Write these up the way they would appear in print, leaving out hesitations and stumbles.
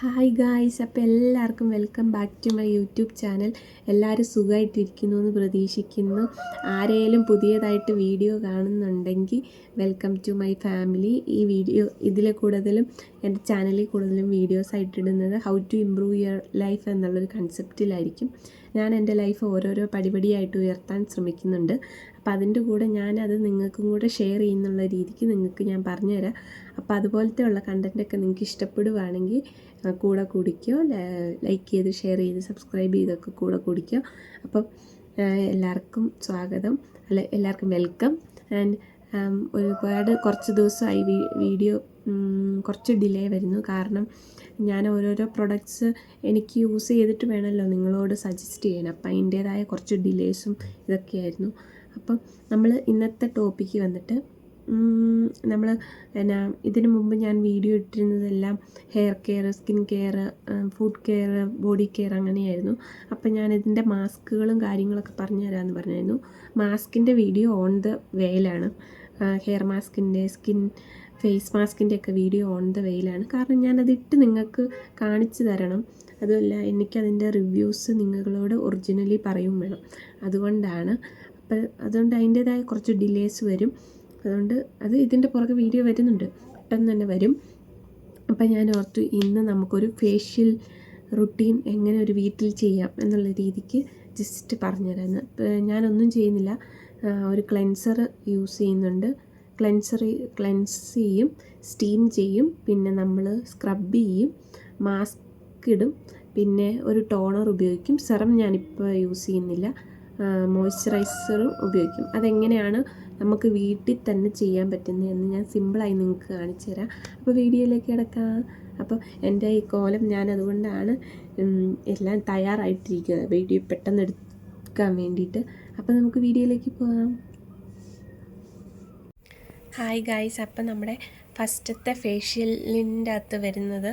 Hi guys, അപ്പോൾ എല്ലാവർക്കും welcome back to my YouTube channel. എല്ലാവരും സുഖമായിട്ടിരിക്കുന്നു എന്ന് പ്രതീക്ഷിക്കുന്നു. ആരെങ്കിലും പുതിയതായിട്ട് വീഡിയോ കാണുന്നുണ്ടെങ്കിൽ വെൽക്കം ടു മൈ ഫാമിലി. ഈ വീഡിയോ ഇതിൽ കൂടുതലും എൻ്റെ ചാനലിൽ കൂടുതലും വീഡിയോസ് ആയിട്ടിടുന്നത് how to improve your life എന്നുള്ളൊരു കൺസെപ്റ്റിലായിരിക്കും. ഞാൻ എൻ്റെ ലൈഫ് ഓരോരോ പടിപടിയായിട്ട് ഉയർത്താൻ ശ്രമിക്കുന്നുണ്ട്. അപ്പോൾ അതിൻ്റെ കൂടെ ഞാനത് നിങ്ങൾക്കും കൂടെ ഷെയർ ചെയ്യുന്നുള്ള രീതിക്ക് നിങ്ങൾക്ക് ഞാൻ പറഞ്ഞുതരാം. അപ്പോൾ അതുപോലത്തെ ഉള്ള കണ്ടൻറ്റൊക്കെ നിങ്ങൾക്ക് ഇഷ്ടപ്പെടുവാണെങ്കിൽ കൂടെ കുടിക്കോ, ലൈക്ക് ചെയ്ത് ഷെയർ ചെയ്ത് സബ്സ്ക്രൈബ് ചെയ്തൊക്കെ കൂടെ കുടിക്കോ. അപ്പം എല്ലാവർക്കും സ്വാഗതം, എല്ലാവർക്കും വെൽക്കം. ആൻഡ് കുറച്ച് ദിവസമായി വീഡിയോ കുറച്ച് ഡിലേ വരുന്നു. കാരണം ഞാൻ ഓരോരോ പ്രൊഡക്ട്സ് എനിക്ക് യൂസ് ചെയ്തിട്ട് വേണമല്ലോ നിങ്ങളോട് സജസ്റ്റ് ചെയ്യാൻ. അപ്പം അതിൻ്റേതായ കുറച്ച് ഡിലേസും ഇതൊക്കെയായിരുന്നു. അപ്പം നമ്മൾ ഇന്നത്തെ ടോപ്പിക്ക് വന്നിട്ട് നമ്മൾ ഇതിനു മുമ്പ് ഞാൻ വീഡിയോ ഇട്ടിരുന്നതെല്ലാം hair care, skin care, food care, body care അങ്ങനെയായിരുന്നു. അപ്പം ഞാൻ ഇതിൻ്റെ മാസ്കുകളും കാര്യങ്ങളൊക്കെ പറഞ്ഞു തരാമെന്ന് പറഞ്ഞായിരുന്നു. മാസ്കിൻ്റെ വീഡിയോ ഓൺ ദ വേയിലാണ്. ഹെയർ മാസ്കിൻ്റെ, ഫേസ് മാസ്കിൻ്റെ ഒക്കെ വീഡിയോ ഓൺ ദ വേയിലാണ്. കാരണം ഞാനതിട്ട് നിങ്ങൾക്ക് കാണിച്ചു തരണം. അതുമല്ല എനിക്കതിൻ്റെ റിവ്യൂസ് നിങ്ങളോട് ഒറിജിനലി പറയും വേണം. അതുകൊണ്ടാണ്. അതുകൊണ്ട് അതിൻ്റേതായ കുറച്ച് ഡിലേസ് വരും. അതുകൊണ്ട് ഇതിൻ്റെ പുറകെ വീഡിയോ വരുന്നുണ്ട്, പെട്ടെന്ന് തന്നെ വരും. അപ്പം ഞാൻ ഓർത്തു ഇന്ന് നമുക്കൊരു ഫേഷ്യൽ റുട്ടീൻ എങ്ങനെ ഒരു വീട്ടിൽ ചെയ്യാം എന്നുള്ള രീതിക്ക് ജസ്റ്റ് പറഞ്ഞുതരാമെന്ന്. ഞാനൊന്നും ചെയ്യുന്നില്ല. ഒരു ക്ലെൻസർ യൂസ് ചെയ്യുന്നുണ്ട്. ക്ലെൻസ് ചെയ്യും, സ്റ്റീം ചെയ്യും, പിന്നെ നമ്മൾ സ്ക്രബ് ചെയ്യും, മാസ്ക് ഇടും, പിന്നെ ഒരു ടോണർ ഉപയോഗിക്കും. സെറം ഞാനിപ്പോൾ യൂസ് ചെയ്യുന്നില്ല, മോയ്സ്ചറൈസറും ഉപയോഗിക്കും. അതെങ്ങനെയാണ് നമുക്ക് വീട്ടിൽ തന്നെ ചെയ്യാൻ പറ്റുന്നതെന്ന് ഞാൻ സിമ്പിളായി നിങ്ങൾക്ക് കാണിച്ചു തരാം. അപ്പോൾ വീഡിയോയിലേക്ക് കിടക്കാം. അപ്പോൾ എൻ്റെ ഈ കോലം ഞാൻ അതുകൊണ്ടാണ് എല്ലാം തയ്യാറായിട്ടിരിക്കുന്നത്, വീഡിയോ പെട്ടെന്ന് എടുക്കാൻ വേണ്ടിയിട്ട്. അപ്പോൾ നമുക്ക് വീഡിയോയിലേക്ക് പോകാം. ഹായ് ഗായ്സ്, അപ്പം നമ്മുടെ ഫസ്റ്റത്തെ ഫേഷ്യലിൻ്റെ അകത്ത് വരുന്നത്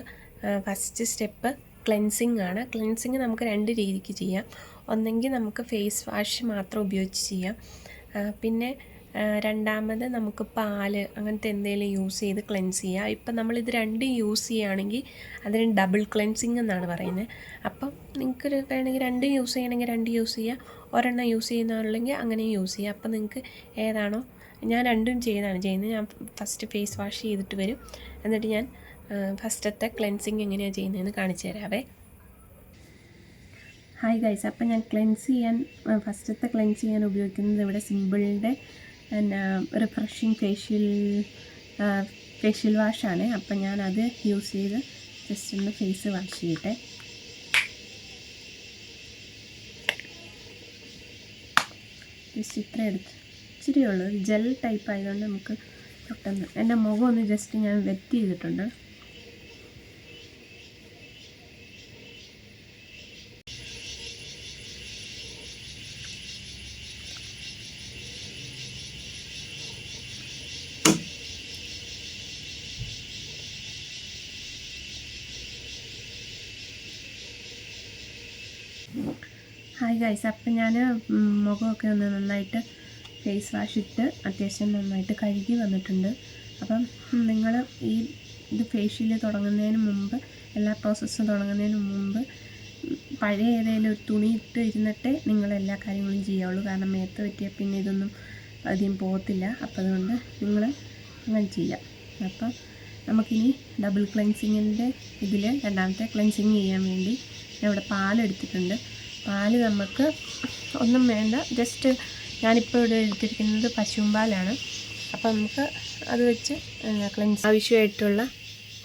ഫസ്റ്റ് സ്റ്റെപ്പ് ക്ലെൻസിങ് ആണ്. ക്ലെൻസിങ് നമുക്ക് രണ്ട് രീതിക്ക് ചെയ്യാം. ഒന്നെങ്കിൽ നമുക്ക് ഫേസ് വാഷ് മാത്രം ഉപയോഗിച്ച് ചെയ്യാം. പിന്നെ രണ്ടാമത് നമുക്ക് പാല് അങ്ങനത്തെ എന്തെങ്കിലും യൂസ് ചെയ്ത് ക്ലെൻസ് ചെയ്യാം. ഇപ്പം നമ്മളിത് രണ്ടും യൂസ് ചെയ്യുകയാണെങ്കിൽ അതിന് ഡബിൾ ക്ലെൻസിങ് എന്നാണ് പറയുന്നത്. അപ്പം നിങ്ങൾക്ക് വേണമെങ്കിൽ രണ്ടും യൂസ് ചെയ്യണമെങ്കിൽ രണ്ട് യൂസ് ചെയ്യുക, ഒരെണ്ണം യൂസ് ചെയ്യുന്നവരുണ്ടെങ്കിൽ അങ്ങനെ യൂസ് ചെയ്യുക. അപ്പം നിങ്ങൾക്ക് ഏതാണോ, ഞാൻ രണ്ടും ചെയ്യുന്നത്. ഞാൻ ഫസ്റ്റ് ഫേസ് വാഷ് ചെയ്തിട്ട് വരും. എന്നിട്ട് ഞാൻ ഫസ്റ്റത്തെ ക്ലെൻസിങ് എങ്ങനെയാണ് ചെയ്യുന്നതെന്ന് കാണിച്ചു തരാവേ. ഹായ് ഗൈസ്, അപ്പം ഞാൻ ഫസ്റ്റത്തെ ക്ലെൻസ് ചെയ്യാൻ ഉപയോഗിക്കുന്നത് ഇവിടെ സിമ്പിളിൻ്റെ റിഫ്രഷിങ് ഫേഷ്യൽ വാഷാണ്. അപ്പം ഞാനത് യൂസ് ചെയ്ത് ജസ്റ്റ് ഒന്ന് ഫേസ് വാഷ് ചെയ്യട്ടെ. ജസ്റ്റ് ഇത്ര ഇച്ചിരി ഉള്ളൂ, ജെൽ ടൈപ്പ് ആയതുകൊണ്ട് നമുക്ക് പെട്ടെന്ന്. എൻ്റെ മുഖം ഒന്ന് ജസ്റ്റ് ഞാൻ വെറ്റ് ചെയ്തിട്ടുണ്ട്. ഹായ് ഗൈസ്, അപ്പം ഞാൻ മുഖമൊക്കെ ഒന്ന് നന്നായിട്ട് ഫേസ് വാഷ് ഇട്ട് അത്യാവശ്യം നന്നായിട്ട് കഴുകി വന്നിട്ടുണ്ട്. അപ്പം നിങ്ങൾ ഇത് ഫേഷ്യൽ തുടങ്ങുന്നതിന് മുമ്പ്, എല്ലാ പ്രോസസ്സും തുടങ്ങുന്നതിന് മുമ്പ് പഴയ ഏതെങ്കിലും ഒരു തുണി ഇട്ട് ഇരുന്നിട്ടേ നിങ്ങളെല്ലാ കാര്യങ്ങളും ചെയ്യാവുള്ളൂ. കാരണം മേത്ത് പറ്റിയാൽ പിന്നെ ഇതൊന്നും അധികം പോകത്തില്ല. അപ്പം അതുകൊണ്ട് നിങ്ങൾ അങ്ങനെ ചെയ്യാം. അപ്പം നമുക്കിനി ഡബിൾ ക്ലെൻസിങ്ങിൻ്റെ ഇതിൽ രണ്ടാമത്തെ ക്ലെൻസിങ് ചെയ്യാൻ വേണ്ടി ഞാൻ ഇവിടെ പാലെടുത്തിട്ടുണ്ട്. പാല് നമുക്ക് ഒന്നും വേണ്ട, ജസ്റ്റ് ഞാനിപ്പോൾ ഇവിടെ എടുത്തിരിക്കുന്നത് പശുമ്പാലാണ്. അപ്പോൾ നമുക്ക് അത് വെച്ച് ക്ലെൻസ് ആവശ്യമായിട്ടുള്ള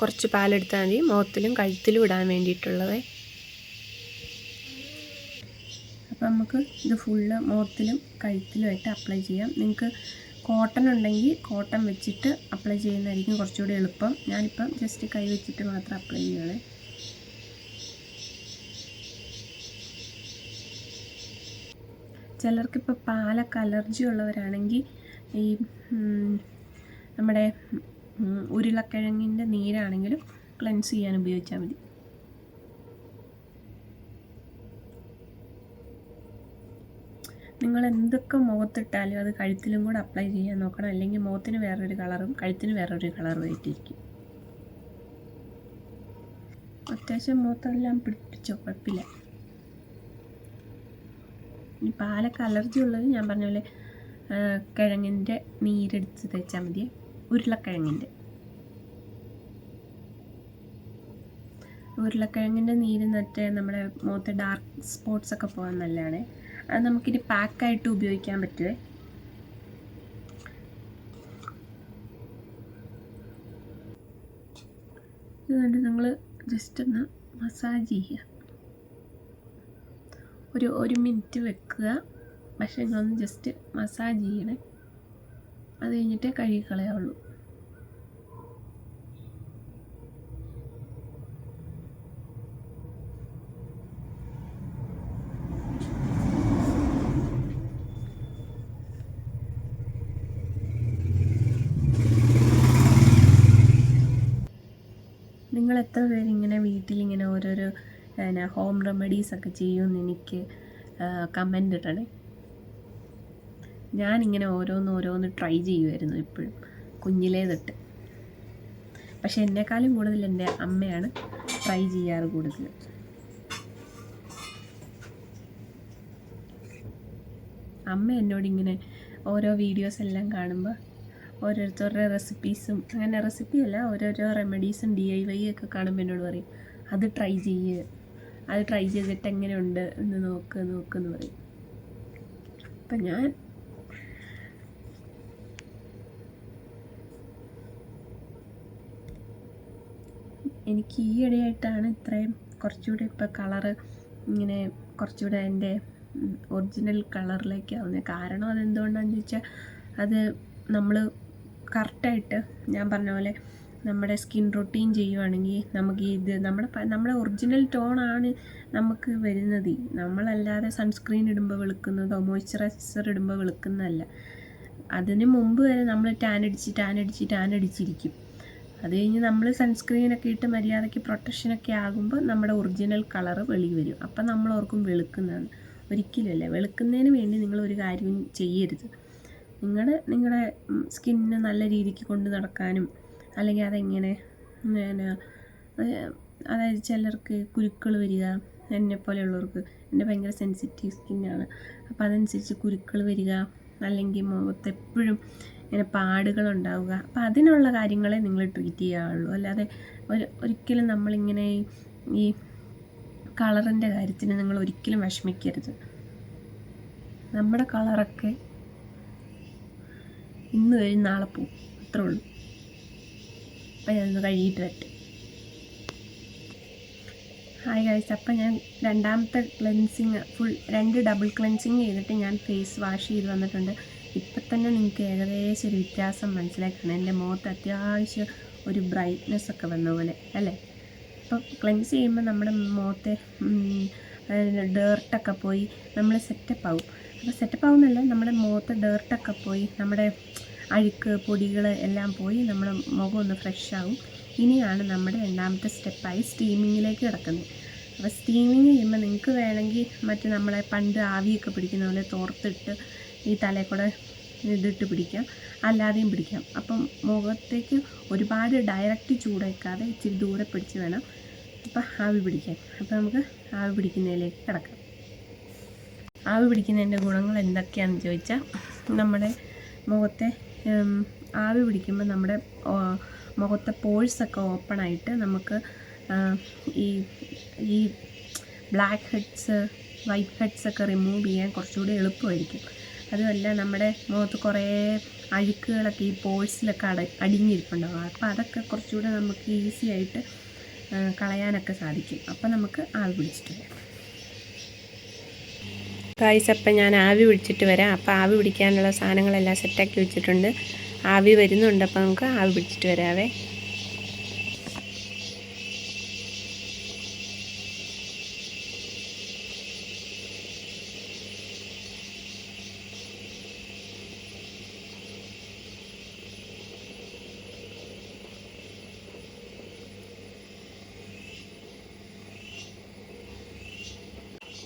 കുറച്ച് പാലെടുത്താൽ മതി, മുഖത്തിലും കഴുത്തിലും ഇടാൻ വേണ്ടിയിട്ടുള്ളത്. അപ്പോൾ നമുക്ക് ഇത് ഫുള്ള് മുഖത്തിലും കഴുത്തിലുമായിട്ട് അപ്ലൈ ചെയ്യാം. നിങ്ങൾക്ക് കോട്ടൺ ഉണ്ടെങ്കിൽ കോട്ടൺ വെച്ചിട്ട് അപ്ലൈ ചെയ്യുന്നതായിരിക്കും കുറച്ചുകൂടി എളുപ്പം. ഞാനിപ്പം ജസ്റ്റ് കൈ വെച്ചിട്ട് മാത്രം അപ്ലൈ ചെയ്യണേ. ചിലർക്കിപ്പോൾ പാലൊക്കെ അലർജി ഉള്ളവരാണെങ്കിൽ ഈ നമ്മുടെ ഉരുളക്കിഴങ്ങിൻ്റെ നീരാണെങ്കിലും ക്ലെൻസ് ചെയ്യാൻ ഉപയോഗിച്ചാൽ മതി. നിങ്ങൾ എന്തൊക്കെ മുഖത്തിട്ടാലും അത് കഴുത്തിലും കൂടെ അപ്ലൈ ചെയ്യാൻ നോക്കണം. അല്ലെങ്കിൽ മുഖത്തിന് വേറൊരു കളറും കഴുത്തിന് വേറൊരു കളറും ആയിട്ടിരിക്കും. അത്യാവശ്യം മൂത്തെല്ലാം പിടിപ്പിച്ചോ, കുഴപ്പമില്ല. ഇനി പാലൊക്കെ അലർജി ഉള്ളത് ഞാൻ പറഞ്ഞ പോലെ കിഴങ്ങിൻ്റെ നീരെടുത്ത് തേച്ചാൽ മതി. ഉരുളക്കിഴങ്ങിൻ്റെ നീര് നട്ട് നമ്മുടെ മുഖത്തെ ഡാർക്ക് സ്പോട്ട്സ് ഒക്കെ പോകാൻ നല്ലതാണ്. അത് നമുക്കിനി പാക്കായിട്ട് ഉപയോഗിക്കാൻ പറ്റുമേ. എന്നിട്ട് നിങ്ങൾ ജസ്റ്റ് ഒന്ന് മസാജ് ചെയ്യുക. ഒരു മിനിറ്റ് വെക്കുക. പക്ഷേ നിങ്ങളൊന്ന് ജസ്റ്റ് മസാജ് ചെയ്യണേ. അത് കഴിഞ്ഞിട്ടേ കഴുകിക്കളയാവുള്ളൂ. നിങ്ങൾ എത്ര പേരിങ്ങനെ വീട്ടിലിങ്ങനെ ഓരോരോ ഹോം റെമഡീസൊക്കെ ചെയ്യുമെന്ന് എനിക്ക് കമൻ്റ് ഇടണേ. ഞാനിങ്ങനെ ഓരോന്ന് ട്രൈ ചെയ്യുമായിരുന്നു എപ്പോഴും, കുഞ്ഞിലേ തൊട്ട്. പക്ഷെ എന്നെക്കാളും കൂടുതൽ എൻ്റെ അമ്മയാണ് ട്രൈ ചെയ്യാറ് കൂടുതൽ. അമ്മ എന്നോടിങ്ങനെ ഓരോ വീഡിയോസ് എല്ലാം കാണുമ്പോൾ ഓരോരുത്തരുടെ റെസിപ്പീസും, അങ്ങനെ റെസിപ്പിയല്ല, ഓരോരോ റെമഡീസും DIY ഒക്കെ കാണുമ്പോൾ എന്നോട് പറയും, അത് ട്രൈ ചെയ്തിട്ട് എങ്ങനെയുണ്ട് എന്ന് നോക്കെന്ന് പറയും. അപ്പം എനിക്ക് ഈ ഇടയായിട്ടാണ് ഇത്രയും കുറച്ചുകൂടെ ഇപ്പോൾ കളറ് ഇങ്ങനെ കുറച്ചുകൂടെ എൻ്റെ ഒറിജിനൽ കളറിലേക്ക് ആവുന്നത്. കാരണം അതെന്തുകൊണ്ടാണെന്ന് ചോദിച്ചാൽ, അത് നമ്മൾ കറക്റ്റായിട്ട് ഞാൻ പറഞ്ഞ പോലെ നമ്മുടെ സ്കിൻ റൊട്ടീൻ ചെയ്യുവാണെങ്കിൽ നമുക്ക് ഇത് നമ്മുടെ ഒറിജിനൽ ടോണാണ് നമുക്ക് വരുന്നത്. നമ്മളല്ലാതെ സൺസ്ക്രീൻ ഇടുമ്പോൾ വെളുക്കുന്നതോ മോയ്സ്ചറൈസർ ഇടുമ്പോൾ വെളുക്കുന്നതല്ല. അതിന് മുമ്പ് വരെ നമ്മൾ ടാൻ അടിച്ചിരിക്കും. അത് കഴിഞ്ഞ് നമ്മൾ സൺസ്ക്രീനൊക്കെ ഇട്ട് മര്യാദയ്ക്ക് പ്രൊട്ടക്ഷനൊക്കെ ആകുമ്പോൾ നമ്മുടെ ഒറിജിനൽ കളറ് വെളി വരും. അപ്പം നമ്മൾ ഓർക്കും വെളുക്കുന്നതാണ്. ഒരിക്കലുമല്ല. വെളുക്കുന്നതിന് വേണ്ടി നിങ്ങളൊരു കാര്യവും ചെയ്യരുത്. നിങ്ങളുടെ സ്കിന്നിനെ നല്ല രീതിക്ക് കൊണ്ട് നടക്കാനും, അല്ലെങ്കിൽ അതെങ്ങനെ അതായത് ചിലർക്ക് കുരുക്കൾ വരിക, എന്നെപ്പോലെയുള്ളവർക്ക്, എൻ്റെ ഭയങ്കര സെൻസിറ്റീവ് സ്കിന്നാണ്, അപ്പോൾ അതനുസരിച്ച് കുരുക്കൾ വരിക, അല്ലെങ്കിൽ മുഖത്തെപ്പോഴും ഇങ്ങനെ പാടുകളുണ്ടാവുക. അപ്പോൾ അതിനുള്ള കാര്യങ്ങളെ നിങ്ങൾ ട്രീറ്റ് ചെയ്യാവുള്ളൂ. അല്ലാതെ ഒരിക്കലും നമ്മളിങ്ങനെ ഈ കളറിൻ്റെ കാര്യത്തിന് നിങ്ങൾ ഒരിക്കലും വിഷമിക്കരുത്. നമ്മുടെ കളറൊക്കെ ഇന്ന് കഴിഞ്ഞ് നാളെ പോവും, അത്രേ ഉള്ളൂ. അപ്പം ഞാനൊന്ന് കഴുകിയിട്ട് വരട്ടെ. ഹായ് ഗൈസ്, അപ്പം ഞാൻ രണ്ടാമത്തെ ക്ലെൻസിങ് 2 ഡബിൾ ക്ലെൻസിങ് ചെയ്തിട്ട് ഞാൻ ഫേസ് വാഷ് ചെയ്ത് വന്നിട്ടുണ്ട്. ഇപ്പം തന്നെ നിങ്ങൾക്ക് ഏകദേശം ഒരു വ്യത്യാസം മനസ്സിലാക്കണം. എൻ്റെ മുഖത്ത് അത്യാവശ്യം ഒരു ബ്രൈറ്റ്നെസ് ഒക്കെ വന്ന പോലെ അല്ലേ. അപ്പം ക്ലെൻസ് ചെയ്യുമ്പോൾ നമ്മുടെ മുഖത്തെ ഡേർട്ടൊക്കെ പോയി നമ്മൾ സെറ്റപ്പ് ആവും. അപ്പോൾ സെറ്റപ്പ് ആവുന്നല്ല, നമ്മുടെ മുഖത്തെ ഡേർട്ടൊക്കെ പോയി, നമ്മുടെ അഴുക്ക് പൊടികൾ എല്ലാം പോയി നമ്മുടെ മുഖം ഒന്ന് ഫ്രഷ് ആവും. ഇനിയാണ് നമ്മുടെ രണ്ടാമത്തെ സ്റ്റെപ്പായി സ്റ്റീമിങ്ങിലേക്ക് കിടക്കുന്നത്. അപ്പോൾ സ്റ്റീമിങ് ചെയ്യുമ്പോൾ നിങ്ങൾക്ക് വേണമെങ്കിൽ നമ്മളെ പണ്ട് ആവിയൊക്കെ പിടിക്കുന്ന പോലെ തോർത്തിട്ട് ഈ തലയിൽ കൂടെ ഇതിട്ട് പിടിക്കാം, അല്ലാതെയും പിടിക്കാം. അപ്പം മുഖത്തേക്ക് ഒരുപാട് ഡയറക്റ്റ് ചൂടേക്കാതെ ഇച്ചിരി ദൂരെ പിടിച്ച് വേണം അപ്പം ആവി പിടിക്കാൻ. അപ്പോൾ നമുക്ക് ആവി പിടിക്കുന്നതിലേക്ക് കിടക്കാം. ആവി പിടിക്കുന്നതിൻ്റെ ഗുണങ്ങൾ എന്തൊക്കെയാണെന്ന് ചോദിച്ചാൽ, നമ്മുടെ മുഖത്തെ ആവി പിടിക്കുമ്പോൾ നമ്മുടെ മുഖത്തെ പോഴ്സൊക്കെ ഓപ്പണായിട്ട് നമുക്ക് ഈ ബ്ലാക്ക് ഹെഡ്സ്, വൈറ്റ് ഹെഡ്സൊക്കെ റിമൂവ് ചെയ്യാൻ കുറച്ചുകൂടി എളുപ്പമായിരിക്കും. അതുമല്ല, നമ്മുടെ മുഖത്ത് കുറേ അഴുക്കുകളൊക്കെ ഈ പോഴ്സിലൊക്കെ അടിഞ്ഞിരിപ്പുണ്ടാകും. അപ്പോൾ അതൊക്കെ കുറച്ചുകൂടെ നമുക്ക് ഈസി ആയിട്ട് കളയാനൊക്കെ സാധിക്കും. അപ്പോൾ നമുക്ക് ആവി പിടിച്ചിട്ട് വരാം. ഗായ്സ്, അപ്പം ഞാൻ ആവി പിടിച്ചിട്ട് വരാം. അപ്പോൾ ആവി പിടിക്കാനുള്ള സാധനങ്ങളെല്ലാം സെറ്റാക്കി വെച്ചിട്ടുണ്ട്. ആവി വരുന്നുണ്ട്. അപ്പോൾ നമുക്ക് ആവി പിടിച്ചിട്ട് വരാവേ.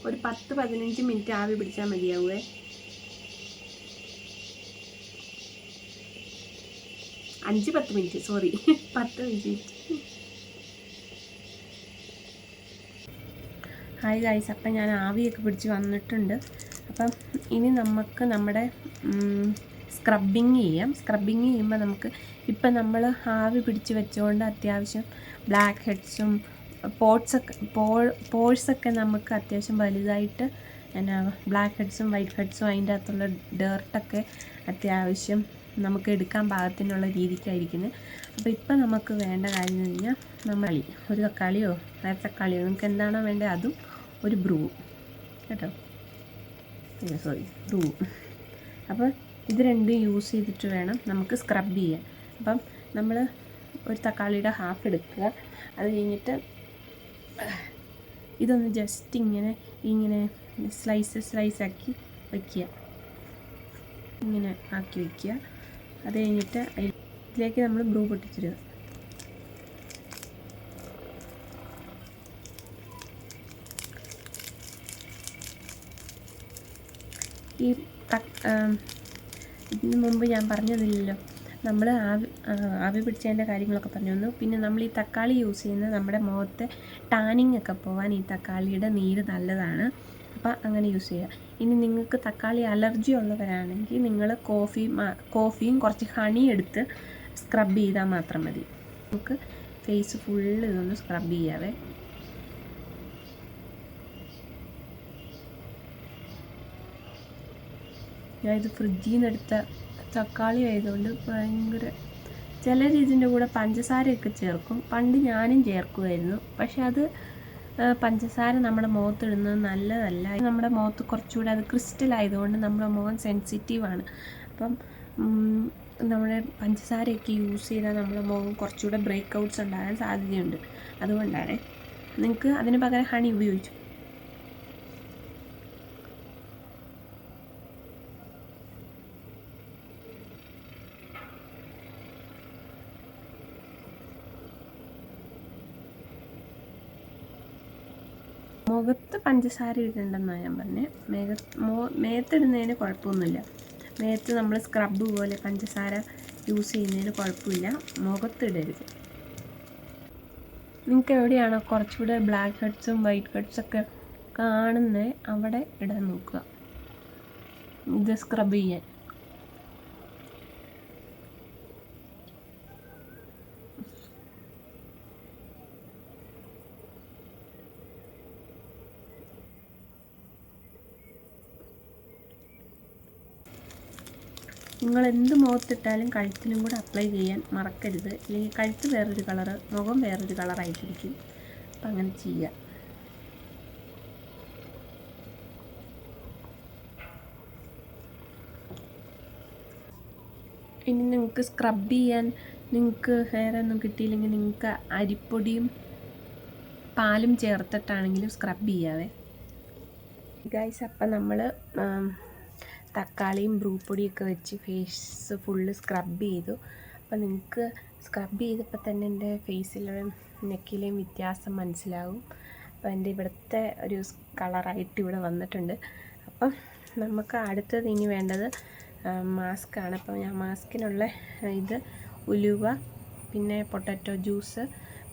ഒരു 10-15 മിനിറ്റ് ആവി പിടിച്ചാൽ മതിയാവുമേ. 5-10 minute, sorry 10-15 minute. Hi guys, അപ്പം ഞാൻ ആവിയൊക്കെ പിടിച്ച് വന്നിട്ടുണ്ട്. അപ്പം ഇനി നമുക്ക് നമ്മുടെ സ്ക്രബിങ് ചെയ്യാം. സ്ക്രബിങ് ചെയ്യുമ്പോൾ നമുക്ക് ഇപ്പം നമ്മൾ ആവി പിടിച്ച് വെച്ചുകൊണ്ട് അത്യാവശ്യം ബ്ലാക്ക് ഹെഡ്സും പോഴ്സൊക്കെ നമുക്ക് അത്യാവശ്യം വലുതായിട്ട് എന്നാ ബ്ലാക്ക് ഹെഡ്സും വൈറ്റ് ഹെഡ്സും അതിൻ്റെ അകത്തുള്ള ഡേർട്ടൊക്കെ അത്യാവശ്യം നമുക്ക് എടുക്കാൻ പാകത്തിനുള്ള രീതിക്കായിരിക്കുന്നത്. അപ്പോൾ ഇപ്പം നമുക്ക് വേണ്ട കാര്യം എന്ന് കഴിഞ്ഞാൽ ഒരു തക്കാളിയോ തക്കാളിയോ നിങ്ങൾക്ക് എന്താണോ വേണ്ടത് അതും ഒരു ബ്രൂ കേട്ടോ, ബ്രൂ. അപ്പോൾ ഇത് രണ്ടും യൂസ് ചെയ്തിട്ട് വേണം നമുക്ക് സ്ക്രബ് ചെയ്യാൻ. അപ്പം നമ്മൾ ഒരു തക്കാളിയുടെ ഹാഫ് എടുക്കുക. അത് കഴിഞ്ഞിട്ട് ഇതൊന്ന് ജസ്റ്റ് ഇങ്ങനെ സ്ലൈസാക്കി വയ്ക്കുക, ഇങ്ങനെ ആക്കി വയ്ക്കുക. അത് കഴിഞ്ഞിട്ട് ഇതിലേക്ക് നമ്മൾ ബ്രൂ പൊട്ടിച്ചിടുക. ഇതിന് മുമ്പ് ഞാൻ പറഞ്ഞതില്ലല്ലോ, നമ്മൾ ആവി പിടിച്ചതിൻ്റെ കാര്യങ്ങളൊക്കെ പറഞ്ഞു തന്നു. പിന്നെ നമ്മൾ ഈ തക്കാളി യൂസ് ചെയ്യുന്നത് നമ്മുടെ മുഖത്തെ ടാനിങ് ഒക്കെ പോകാൻ ഈ തക്കാളിയുടെ നീര് നല്ലതാണ്. അപ്പോൾ അങ്ങനെ യൂസ് ചെയ്യുക. ഇനി നിങ്ങൾക്ക് തക്കാളി അലർജി ഉള്ളവരാണെങ്കിൽ നിങ്ങൾ കോഫിയും കുറച്ച് ഹണി എടുത്ത് സ്ക്രബ് ചെയ്താൽ മാത്രം മതി. നമുക്ക് ഫേസ് ഫുള്ള് ഇതൊന്ന് സ്ക്രബ് ചെയ്യാവേ. ഞാൻ ഇത് ഫ്രിഡ്ജിൽ നിന്ന് എടുത്ത തക്കാളി ആയതുകൊണ്ട് ഭയങ്കര, ചിലർ ഇതിൻ്റെ കൂടെ പഞ്ചസാരയൊക്കെ ചേർക്കും. പണ്ട് ഞാനും ചേർക്കുമായിരുന്നു. പക്ഷെ അത് പഞ്ചസാര നമ്മുടെ മുഖത്തിടുന്നത് നല്ലതല്ല. നമ്മുടെ മുഖത്ത് കുറച്ചുകൂടെ അത് ക്രിസ്റ്റൽ ആയതുകൊണ്ട് നമ്മുടെ മുഖം സെൻസിറ്റീവാണ്. അപ്പം നമ്മുടെ പഞ്ചസാരയൊക്കെ യൂസ് ചെയ്താൽ നമ്മുടെ മുഖം കുറച്ചുകൂടെ ബ്രേക്ക് ഔട്ട്സ് ഉണ്ടാകാൻ സാധ്യതയുണ്ട്. അതുകൊണ്ടാണ് നിങ്ങൾക്ക് അതിന് പകരം ഹണി ഉപയോഗിച്ചു. മുഖത്ത് പഞ്ചസാര ഇടണ്ടെന്നാണ് ഞാൻ പറഞ്ഞത്. മേത്തിടുന്നതിന് കുഴപ്പമൊന്നുമില്ല. മേത്ത് നമ്മൾ സ്ക്രബ് പോലെ പഞ്ചസാര യൂസ് ചെയ്യുന്നതിന് കുഴപ്പമില്ല, മുഖത്തിടരുത്. നിങ്ങൾക്ക് എവിടെയാണോ കുറച്ചുകൂടെ ബ്ലാക്ക് ഹെഡ്സും വൈറ്റ് ഹെഡ്സൊക്കെ കാണുന്നത് അവിടെ ഇടാൻ നോക്കുക ഇത് സ്ക്രബ് ചെയ്യാൻ. നിങ്ങൾ എന്ത് മുഖത്തിട്ടാലും കഴുത്തിലും കൂടെ അപ്ലൈ ചെയ്യാൻ മറക്കരുത്. അല്ലെങ്കിൽ കഴുത്ത് വേറൊരു കളറ്, മുഖം വേറൊരു കളറായിട്ടിരിക്കും. അപ്പം അങ്ങനെ ചെയ്യുക. ഇനി നിങ്ങൾക്ക് സ്ക്രബ് ചെയ്യാൻ നിങ്ങൾക്ക് വേറെ ഒന്നും കിട്ടിയില്ലെങ്കിൽ നിങ്ങൾക്ക് അരിപ്പൊടിയും പാലും ചേർത്തിട്ടാണെങ്കിലും സ്ക്രബ് ചെയ്യാവേ ഗൈസ്. അപ്പം നമ്മൾ തക്കാളിയും ബ്രൂ പൊടിയൊക്കെ വെച്ച് ഫേസ് ഫുള്ള് സ്ക്രബ് ചെയ്തു. അപ്പോൾ നിങ്ങൾക്ക് സ്ക്രബ് ചെയ്തപ്പോൾ തന്നെ എൻ്റെ ഫേസിലും നെക്കിലെയും വ്യത്യാസം മനസ്സിലാവും. അപ്പോൾ എൻ്റെ ഇവിടുത്തെ ഒരു കളറായിട്ട് ഇവിടെ വന്നിട്ടുണ്ട്. അപ്പം നമുക്ക് അടുത്തത് ഇനി വേണ്ടത് മാസ്കാണ്. അപ്പം ഞാൻ മാസ്കിനുള്ള ഇത് ഉലുവ, പിന്നെ പൊട്ടാറ്റോ ജ്യൂസ്,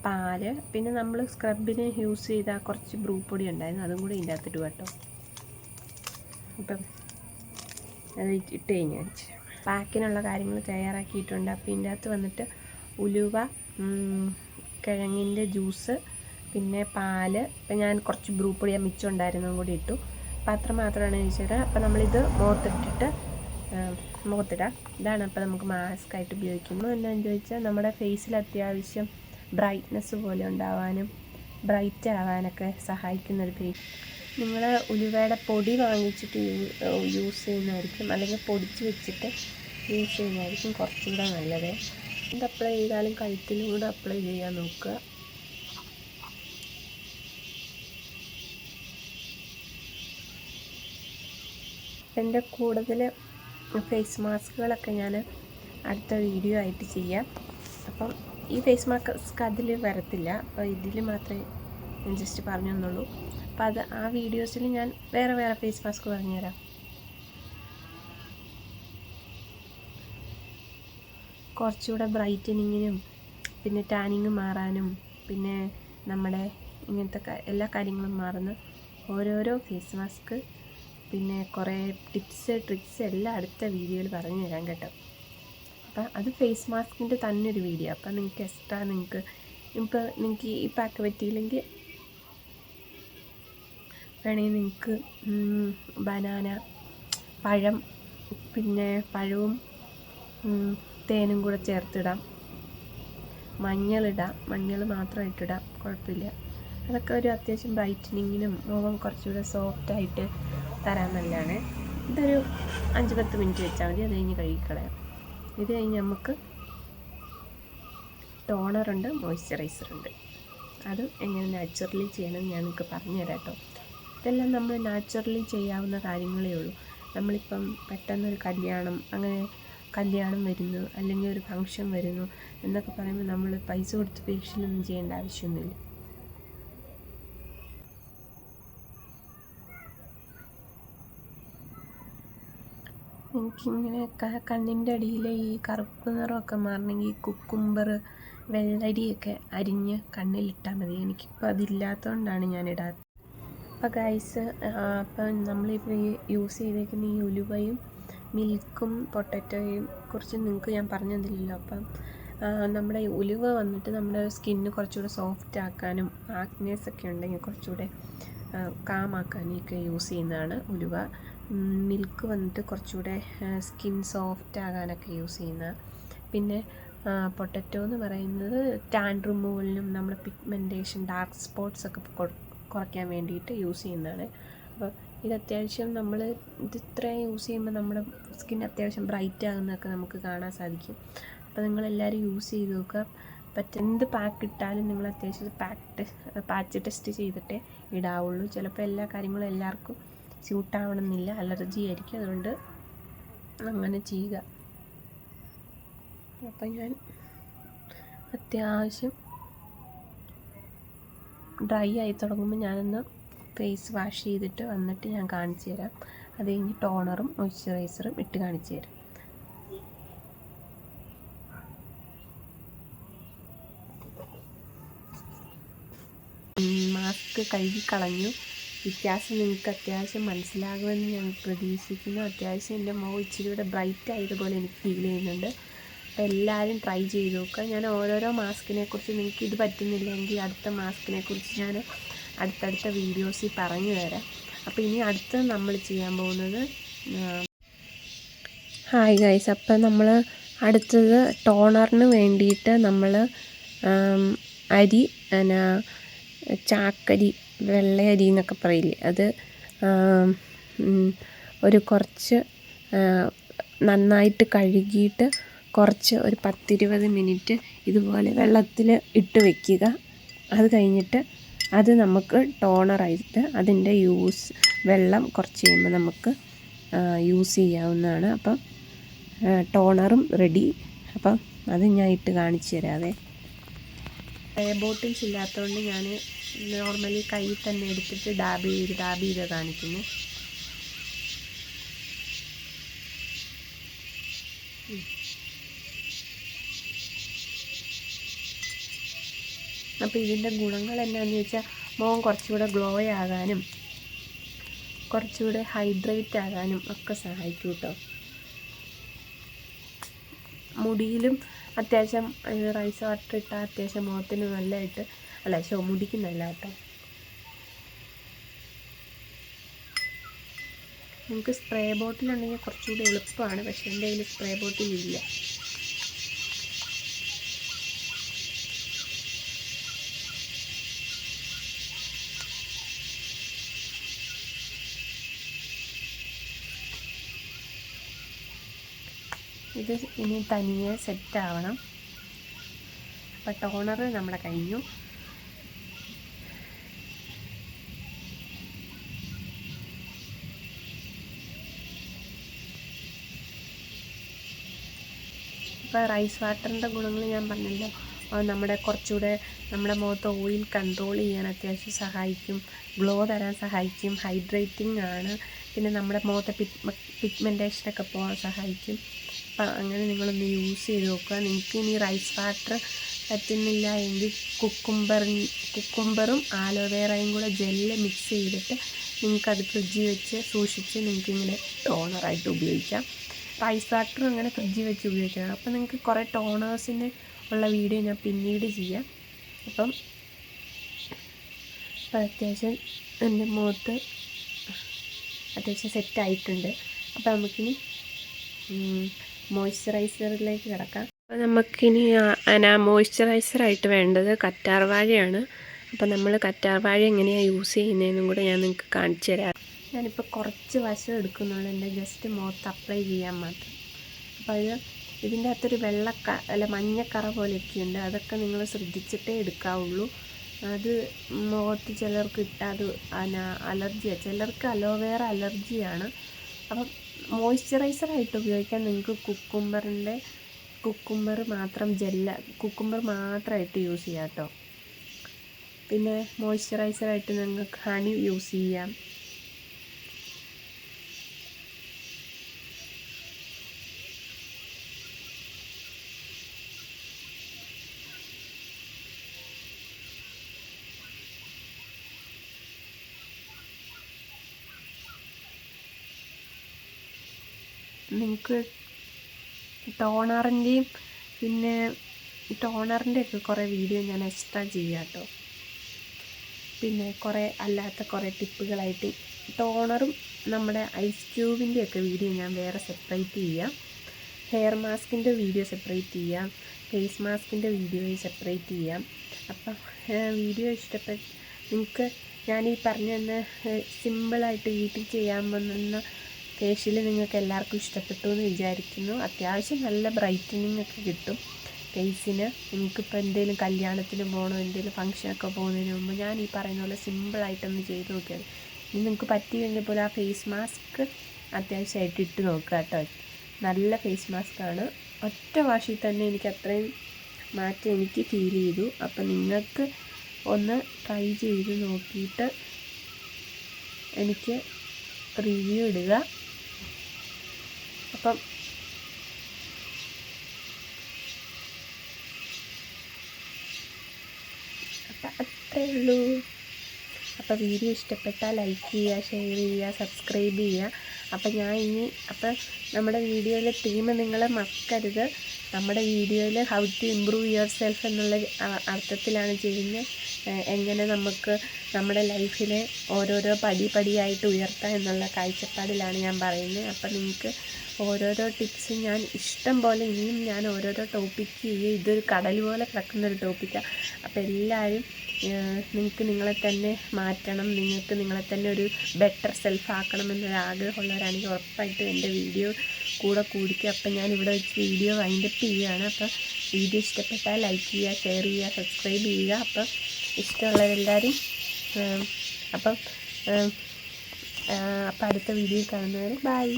പാല്, പിന്നെ നമ്മൾ സ്ക്രബിന് യൂസ് ചെയ്ത കുറച്ച് ബ്രൂ പൊടി ഉണ്ടായിരുന്നു, അതും കൂടി ഇതിൻ്റെ അകത്തിട്ട് കേട്ടോ. അപ്പം അത് ഇട്ട് കഴിഞ്ഞ് പാക്കിനുള്ള കാര്യങ്ങൾ തയ്യാറാക്കിയിട്ടുണ്ട്. അപ്പോൾ ഇതിൻ്റെ അകത്ത് വന്നിട്ട് ഉലുവ, കിഴങ്ങിൻ്റെ ജ്യൂസ്, പിന്നെ പാല്, ഇപ്പം ഞാൻ കുറച്ച് ബ്രൂ പൊടി മിച്ചം ഉണ്ടായിരുന്നതും കൂടി ഇട്ടു. അപ്പോൾ അത്ര മാത്രമാണ് ചോദിച്ചത്. അപ്പോൾ നമ്മളിത് മുഖത്തിടാം. ഇതാണ് അപ്പോൾ നമുക്ക് മാസ്ക് ആയിട്ട് ഉപയോഗിക്കുന്നത്. എന്താണെന്ന് ചോദിച്ചാൽ നമ്മുടെ ഫേസിൽ അത്യാവശ്യം ബ്രൈറ്റ്നെസ് പോലെ ഉണ്ടാവാനും ബ്രൈറ്റ് ആവാനൊക്കെ സഹായിക്കുന്നൊരു ഫേസ്. നിങ്ങൾ ഉലുവയുടെ പൊടി വാങ്ങിച്ചിട്ട് യൂസ് ചെയ്യുന്നതായിരിക്കും, അല്ലെങ്കിൽ പൊടിച്ച് വെച്ചിട്ട് യൂസ് ചെയ്യുന്നതായിരിക്കും കുറച്ചുകൂടെ നല്ലത്. ഇത് അപ്ലൈ ചെയ്താലും കഴുത്തിലും കൂടെ അപ്ലൈ ചെയ്യാൻ നോക്കുക. എൻ്റെ കൂടുതൽ ഫേസ് മാസ്കുകളൊക്കെ ഞാൻ അടുത്ത വീഡിയോ ആയിട്ട് ചെയ്യാം. അപ്പം ഈ ഫേസ് മാസ്ക് അതിൽ വരത്തില്ല, അപ്പോൾ ഇതിൽ മാത്രമേ ഞാൻ ജസ്റ്റ് പറഞ്ഞു തന്നുള്ളൂ. അപ്പോൾ അത് ആ വീഡിയോസിൽ ഞാൻ വേറെ ഫേസ് മാസ്ക് പറഞ്ഞുതരാം. കുറച്ചുകൂടെ ബ്രൈറ്റനിങ്ങിനും പിന്നെ ടാനിങ് മാറാനും പിന്നെ നമ്മുടെ ഇങ്ങനത്തെ എല്ലാ കാര്യങ്ങളും മാറുന്ന ഓരോരോ ഫേസ് മാസ്ക് പിന്നെ കുറേ ടിപ്സ് ട്രിക്സ് എല്ലാം അടുത്ത വീഡിയോയിൽ പറഞ്ഞു തരാം കേട്ടോ. അപ്പം അത് ഫേസ് മാസ്കിൻ്റെ തന്നെ ഒരു വീഡിയോ. അപ്പം നിങ്ങൾക്ക് എക്സ്ട്രാ നിങ്ങൾക്ക് ഈ പാക്ക് പറ്റിയില്ലെങ്കിൽ വേണമെങ്കിൽ നിങ്ങൾക്ക് ബനാന പഴം പിന്നെ പഴവും തേനും കൂടെ ചേർത്തിടാം. മഞ്ഞളിടാം, മഞ്ഞൾ മാത്രമായിട്ടിടാം, കുഴപ്പമില്ല. അതൊക്കെ ഒരു അത്യാവശ്യം ബ്രൈറ്റനിങ്ങിനും മുഖം കുറച്ചുകൂടെ സോഫ്റ്റായിട്ട് തരാൻ നല്ലതാണ്. ഇതൊരു 5-10 മിനിറ്റ് വെച്ചാൽ മതി. അത് കഴിഞ്ഞ് കഴുകിക്കളയാം. ഇത് കഴിഞ്ഞ് നമുക്ക് ടോണറുണ്ട്, മോയ്സ്ചറൈസറുണ്ട്. അത് എങ്ങനെ നാച്ചുറലി ചെയ്യണമെന്ന് ഞാൻ നിങ്ങൾക്ക് പറഞ്ഞു തരാം കേട്ടോ. ഇതെല്ലാം നമ്മൾ നാച്ചുറലി ചെയ്യാവുന്ന കാര്യങ്ങളേ ഉള്ളൂ. നമ്മളിപ്പം പെട്ടെന്നൊരു കല്യാണം വരുന്നു അല്ലെങ്കിൽ ഒരു ഫംഗ്ഷൻ വരുന്നു എന്നൊക്കെ പറയുമ്പോൾ നമ്മൾ പൈസ കൊടുത്ത് ഫേഷ്യലൊന്നും ചെയ്യേണ്ട ആവശ്യമൊന്നുമില്ല. എനിക്കിങ്ങനെ കണ്ണിൻ്റെ അടിയിൽ ഈ കറുപ്പ് നിറമൊക്കെ മാറണമെങ്കിൽ കുക്കുംബർ വെള്ളരിയൊക്കെ അരിഞ്ഞ് കണ്ണിലിട്ടാൽ മതി. എനിക്കിപ്പോൾ അതില്ലാത്തതുകൊണ്ടാണ് ഞാനിടാത്തത്. അപ്പോൾ ഗൈസ്, അപ്പം നമ്മളിപ്പോൾ യൂസ് ചെയ്തേക്കുന്ന ഈ ഉലുവയും മിൽക്കും പൊട്ടറ്റോയും കുറിച്ച് നിങ്ങൾക്ക് ഞാൻ പറഞ്ഞു തന്നില്ലല്ലോ. അപ്പം നമ്മുടെ ഉലുവ വന്നിട്ട് നമ്മുടെ സ്കിന്ന് കുറച്ചുകൂടെ സോഫ്റ്റ് ആക്കാനും ആക്നെസ് ഉണ്ടെങ്കിൽ കുറച്ചുകൂടെ കാമാക്കാനും ഒക്കെ യൂസ് ചെയ്യുന്നതാണ് ഉലുവ. മിൽക്ക് വന്നിട്ട് കുറച്ചുകൂടെ സ്കിൻ സോഫ്റ്റ് ആകാനൊക്കെ യൂസ് ചെയ്യുന്ന. പിന്നെ പൊട്ടറ്റോ എന്ന് പറയുന്നത് ടാൻ റിമൂവലിനും നമ്മുടെ പിഗ്മെൻറ്റേഷൻ ഡാർക്ക് സ്പോട്ട്സ് ഒക്കെ കുറയ്ക്കാൻ വേണ്ടിയിട്ട് യൂസ് ചെയ്യുന്നതാണ്. അപ്പോൾ ഇത് അത്യാവശ്യം നമ്മൾ ഇത്രയും യൂസ് ചെയ്യുമ്പോൾ നമ്മുടെ സ്കിൻ അത്യാവശ്യം ബ്രൈറ്റ് ആകുന്നതൊക്കെ നമുക്ക് കാണാൻ സാധിക്കും. അപ്പോൾ നിങ്ങളെല്ലാവരും യൂസ് ചെയ്ത് നോക്കുക. എന്ത് പാക്ക് ഇട്ടാലും നിങ്ങൾ അത്യാവശ്യം പാച്ച് ടെസ്റ്റ് ചെയ്തിട്ടേ ഇടാവുള്ളൂ. ചിലപ്പോൾ എല്ലാ കാര്യങ്ങളും എല്ലാവർക്കും സ്യൂട്ടാവണമെന്നില്ല, അലർജി ആയിരിക്കും. അതുകൊണ്ട് അങ്ങനെ ചെയ്യുക. അപ്പം ഞാൻ അത്യാവശ്യം ഡ്രൈ ആയി തുടങ്ങുമ്പോൾ ഞാനൊന്ന് ഫേസ് വാഷ് ചെയ്തിട്ട് വന്നിട്ട് ഞാൻ കാണിച്ചു തരാം. അത് കഴിഞ്ഞ് ടോണറും മോയ്സ്ചറൈസറും ഇട്ട് കാണിച്ചു തരാം. മാസ്ക് കഴുകിക്കളഞ്ഞു. വ്യത്യാസം നിങ്ങൾക്ക് അത്യാവശ്യം മനസ്സിലാകുമെന്ന് ഞാൻ പ്രതീക്ഷിക്കുന്നു. അത്യാവശ്യം എൻ്റെ മുഖം ഇച്ചിരി കൂടെ ബ്രൈറ്റ് ആയതുപോലെ എനിക്ക് ഫീൽ ചെയ്യുന്നുണ്ട്. അപ്പോൾ എല്ലാവരും ട്രൈ ചെയ്ത് നോക്കുക. ഞാൻ ഓരോരോ മാസ്കിനെക്കുറിച്ച് നിങ്ങൾക്ക് ഇത് പറ്റുന്നില്ലെങ്കിൽ അടുത്ത മാസ്കിനെക്കുറിച്ച് ഞാൻ അടുത്തടുത്ത വീഡിയോസിൽ പറഞ്ഞു തരാം. അപ്പോൾ ഇനി അടുത്ത് നമ്മൾ ചെയ്യാൻ പോകുന്നത് ഹായ് ഗൈസ്, അപ്പം നമ്മൾ അടുത്തത് ടോണറിന് വേണ്ടിയിട്ട് നമ്മൾ അരി ചാക്കരി വെള്ളയരി എന്നൊക്കെ പറയില്ലേ, അത് ഒരു കുറച്ച് നന്നായിട്ട് കഴുകിയിട്ട് ഒരു 10-20 മിനിറ്റ് ഇതുപോലെ വെള്ളത്തിൽ ഇട്ട് വയ്ക്കുക. അത് കഴിഞ്ഞിട്ട് അത് നമുക്ക് ടോണറായിട്ട് അതിൻ്റെ വെള്ളം കുറച്ച് കഴിയുമ്പോൾ നമുക്ക് യൂസ് ചെയ്യാവുന്നതാണ്. അപ്പം ടോണറും റെഡി. അപ്പം അത് ഞാൻ ഇട്ട് കാണിച്ചു തരാവേ. ബോട്ടിൽസ് ഇല്ലാത്തതുകൊണ്ട് ഞാൻ നോർമലി കയ്യിൽ തന്നെ എടുത്തിട്ട് ഡാബ് ചെയ്ത് കാണിക്കുന്നു. അപ്പോൾ ഇതിൻ്റെ ഗുണങ്ങൾ എന്താണെന്ന് വെച്ചാൽ മുഖം കുറച്ചുകൂടെ ഗ്ലോ ആകാനും കുറച്ചുകൂടെ ഹൈഡ്രേറ്റ് ആകാനും ഒക്കെ സഹായിക്കും കേട്ടോ. മുടിയിലും അത്യാവശ്യം റൈസ് വാട്ടർ ഇട്ടാൽ അത്യാവശ്യം മുഖത്തിന് നല്ലതായിട്ട് മുടിക്ക് നല്ല കേട്ടോ. നമുക്ക് സ്പ്രേ ബോട്ടിലുണ്ടെങ്കിൽ കുറച്ചുകൂടി എളുപ്പമാണ്. പക്ഷേ എൻ്റെ കയ്യിൽ സ്പ്രേ ബോട്ടിലില്ല. ഇത് ഇനി തനിയെ സെറ്റാവണം. അപ്പോൾ ടോണർ നമ്മുടെ കഴിഞ്ഞു. ഇപ്പോൾ റൈസ് വാട്ടറിൻ്റെ ഗുണങ്ങൾ ഞാൻ പറഞ്ഞല്ലോ. നമ്മുടെ കുറച്ചുകൂടെ നമ്മുടെ മുഖത്ത് ഓയിൽ കൺട്രോൾ ചെയ്യാൻ അത്യാവശ്യം സഹായിക്കും, ഗ്ലോ തരാൻ സഹായിക്കും, ഹൈഡ്രേറ്റിംഗ് ആണ്. പിന്നെ നമ്മുടെ മുഖത്തെ പിഗ്മെൻറ്റേഷനൊക്കെ പോകാൻ സഹായിക്കും. അപ്പം അങ്ങനെ നിങ്ങളൊന്ന് യൂസ് ചെയ്ത് നോക്കുക. നിങ്ങൾക്ക് ഇനി റൈസ് വാട്ടർ പറ്റുന്നില്ല എങ്കിൽ കുക്കുംബറും ആലോവേറയും കൂടെ ജെല്ല് മിക്സ് ചെയ്തിട്ട് നിങ്ങൾക്കത് ഫ്രിഡ്ജിൽ വെച്ച് സൂക്ഷിച്ച് നിങ്ങൾക്കിങ്ങനെ ടോണറായിട്ട് ഉപയോഗിക്കാം. റൈസ് വാട്ടറും അങ്ങനെ ഫ്രിഡ്ജിൽ വെച്ച് ഉപയോഗിക്കാം. അപ്പോൾ നിങ്ങൾക്ക് കുറേ ടോണേഴ്സിന് ഉള്ള വീഡിയോ ഞാൻ പിന്നീട് ചെയ്യാം. അപ്പം അത്യാവശ്യം എൻ്റെ മുഖത്ത് അത്യാവശ്യം സെറ്റായിട്ടുണ്ട്. അപ്പോൾ നമുക്കിനി മോയ്സ്ചറൈസറിലേക്ക് കിടക്കാം. അപ്പോൾ നമുക്കിനി മോയ്സ്ചറൈസറായിട്ട് വേണ്ടത് കറ്റാർവാഴയാണ്. അപ്പോൾ നമ്മൾ കറ്റാർവാഴ എങ്ങനെയാണ് യൂസ് ചെയ്യുന്നതെന്നും കൂടെ ഞാൻ നിങ്ങൾക്ക് കാണിച്ചു തരാം. ഞാനിപ്പോൾ കുറച്ച് വശം എടുക്കുന്നുള്ളൂ, എൻ്റെ ജസ്റ്റ് മുഖത്ത് അപ്ലൈ ചെയ്യാൻ മാത്രം. അപ്പോൾ ഇതിൻ്റെ അകത്തൊരു മഞ്ഞക്കറ പോലെയൊക്കെ ഉണ്ട്. അതൊക്കെ നിങ്ങൾ ശ്രദ്ധിച്ചിട്ടേ എടുക്കാവുള്ളൂ. അത് മുഖത്ത് ചിലർക്ക് ഇട്ടാൽ അത് അലർജിയാണ്, ചിലർക്ക് അലോവേറ അലർജിയാണ്. അപ്പം മോയ്സ്ചറൈസറായിട്ട് ഉപയോഗിക്കാൻ നിങ്ങൾക്ക് കുക്കുംബർ മാത്രമായിട്ട് യൂസ് ചെയ്യാം കേട്ടോ. പിന്നെ മോയ്സ്ചറൈസറായിട്ട് നിങ്ങൾക്ക് ഹണി യൂസ് ചെയ്യാം. നിങ്ങൾക്ക് ടോണറിൻ്റെയും പിന്നെ ടോണറിൻ്റെയൊക്കെ കുറേ വീഡിയോ ഞാൻ എക്സ്ട്രാ ചെയ്യാം കേട്ടോ. പിന്നെ അല്ലാത്ത കുറേ ടിപ്പുകളായിട്ട് ടോണറും നമ്മുടെ ഐസ് ക്യൂബിൻ്റെയൊക്കെ വീഡിയോ ഞാൻ വേറെ സെപ്പറേറ്റ് ചെയ്യാം. ഹെയർ മാസ്കിൻ്റെ വീഡിയോ സെപ്പറേറ്റ് ചെയ്യാം, ഫേസ് മാസ്കിൻ്റെ വീഡിയോ സെപ്പറേറ്റ് ചെയ്യാം. അപ്പം വീഡിയോ നിങ്ങൾക്ക് ഞാൻ ഈ പറഞ്ഞ സിമ്പിളായിട്ട് വീട്ടിൽ ചെയ്യാൻ പോകുന്ന ഫേഷ്യൽ നിങ്ങൾക്ക് എല്ലാവർക്കും ഇഷ്ടപ്പെട്ടു എന്ന് വിചാരിക്കുന്നു. അത്യാവശ്യം നല്ല ബ്രൈറ്റനിങ് ഒക്കെ കിട്ടും ഫേസിന്. നിങ്ങൾക്കിപ്പോൾ എന്തെങ്കിലും കല്യാണത്തിന് പോകണോ, എന്തെങ്കിലും ഫംഗ്ഷനൊക്കെ പോകുന്നതിന് മുമ്പ് ഞാൻ ഈ പറയുന്ന പോലെ സിമ്പിളായിട്ടൊന്ന് ചെയ്ത് നോക്കിയാൽ ഇനി നിങ്ങൾക്ക് പറ്റിയെങ്കിൽ പോലും ആ ഫേസ് മാസ്ക് അത്യാവശ്യമായിട്ട് ഇട്ട് നോക്കുക കേട്ടോ. നല്ല ഫേസ് മാസ്കാണ്. ഒറ്റ വാഷിൽ തന്നെ എനിക്ക് അത്രയും മാറ്റം എനിക്ക് ഫീൽ ചെയ്തു. അപ്പം നിങ്ങൾക്ക് ഒന്ന് ട്രൈ ചെയ്ത് നോക്കിയിട്ട് എനിക്ക് റിവ്യൂ ഇടുക. അപ്പം അത്രേ ഉള്ളൂ. അപ്പോൾ വീഡിയോ ഇഷ്ടപ്പെട്ടാൽ ലൈക്ക് ചെയ്യുക, ഷെയർ ചെയ്യുക, സബ്സ്ക്രൈബ് ചെയ്യുക. അപ്പം നമ്മുടെ വീഡിയോയിലെ തീം നിങ്ങൾ മറക്കരുത്. നമ്മുടെ വീഡിയോയിൽ how to improve yourself എന്നുള്ള അർത്ഥത്തിലാണ് ചെയ്യുന്നത്. എങ്ങനെ നമുക്ക് നമ്മുടെ ലൈഫിലെ ഓരോരോ പടിയായിട്ട് ഉയർത്താം എന്നുള്ള കാഴ്ചപ്പാടിലാണ് ഞാൻ പറയുന്നത്. അപ്പം നിങ്ങൾക്ക് ഓരോരോ ടിപ്സും ഞാൻ ഇഷ്ടം പോലെ ഇനിയും ഞാൻ ഓരോരോ ടോപ്പിക്ക് ചെയ്യുക. ഇതൊരു കടൽ പോലെ കിടക്കുന്നൊരു ടോപ്പിക്കാണ്. അപ്പോൾ എല്ലാവരും നിങ്ങൾക്ക് നിങ്ങളെ തന്നെ മാറ്റണം, നിങ്ങൾക്ക് നിങ്ങളെ തന്നെ ഒരു ബെറ്റർ സെൽഫ് ആക്കണം എന്നൊരാഗ്രഹമുള്ളവരാണെങ്കിൽ ഉറപ്പായിട്ടും എൻ്റെ വീഡിയോ കൂടിക്കുക. അപ്പം ഞാൻ ഇവിടെ വെച്ച് വീഡിയോ വൈൻഡപ്പ് ചെയ്യുകയാണ്. അപ്പം വീഡിയോ ഇഷ്ടപ്പെട്ടാൽ ലൈക്ക് ചെയ്യുക, ഷെയർ ചെയ്യുക, സബ്സ്ക്രൈബ് ചെയ്യുക. അപ്പം ഇഷ്ടമുള്ളവരെല്ലാവരും അപ്പം അടുത്ത വീഡിയോയിൽ കാണുന്നവരെ ബൈ.